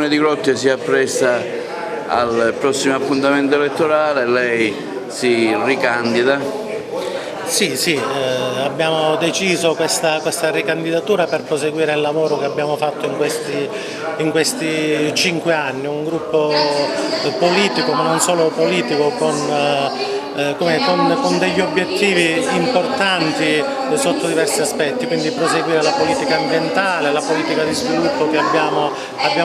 Comune di Grotte si appresta al prossimo appuntamento elettorale, lei si ricandida. Sì, abbiamo deciso questa ricandidatura per proseguire il lavoro che abbiamo fatto in questi 5 anni, un gruppo politico, ma non solo politico, con degli obiettivi importanti sotto diversi aspetti, quindi proseguire la politica ambientale, la politica di sviluppo che abbiamo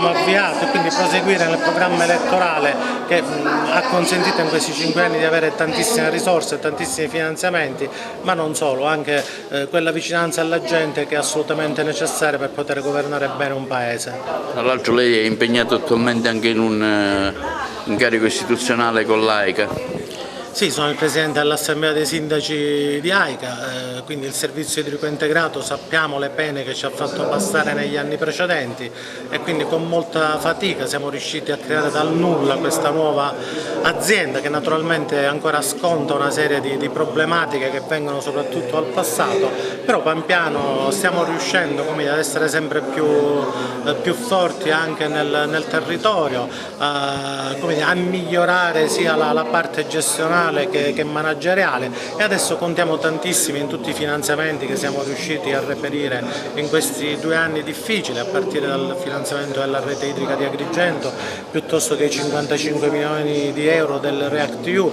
avviato e quindi proseguire nel programma elettorale che ha consentito in questi 5 anni di avere tantissime risorse e tantissimi finanziamenti, ma non solo, anche quella vicinanza alla gente che è assolutamente necessaria per poter governare bene un paese. Tra l'altro lei è impegnato attualmente anche in un incarico istituzionale con l'AICA. Sì, sono il Presidente dell'Assemblea dei Sindaci di AICA, quindi il servizio idrico integrato sappiamo le pene che ci ha fatto passare negli anni precedenti e quindi con molta fatica siamo riusciti a creare dal nulla questa nuova azienda che naturalmente ancora sconta una serie di problematiche che vengono soprattutto dal passato, però pian piano stiamo riuscendo ad essere sempre più forti anche nel territorio, a migliorare sia la parte gestionale che manageriale e adesso contiamo tantissimo in tutti i finanziamenti che siamo riusciti a reperire in questi 2 anni difficili, a partire dal finanziamento della rete idrica di Agrigento piuttosto che i 55 milioni di euro del REACT-EU,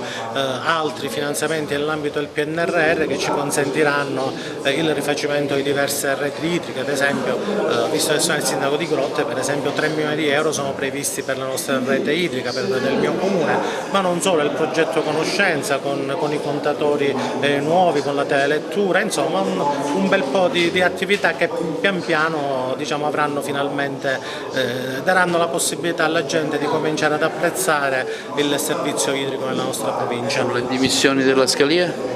altri finanziamenti nell'ambito del PNRR che ci consentiranno il rifacimento di diverse reti idriche, ad esempio, visto che sono il sindaco di Grotte, per esempio 3 milioni di euro sono previsti per la nostra rete idrica, del mio comune, ma non solo, il progetto Conoscenza con i contatori nuovi, con la telelettura, insomma un bel po' di attività che pian piano avranno finalmente, daranno la possibilità alla gente di cominciare ad apprezzare il servizio idrico nella nostra provincia. Le dimissioni della Scalia?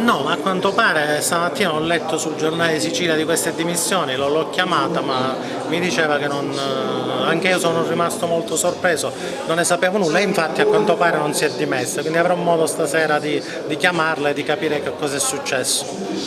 No, ma a quanto pare stamattina ho letto sul giornale di Sicilia di queste dimissioni, l'ho chiamata ma mi diceva che anche io sono rimasto molto sorpreso, non ne sapevo nulla e infatti a quanto pare non si è dimessa, quindi avrò modo stasera di chiamarla e di capire che cosa è successo.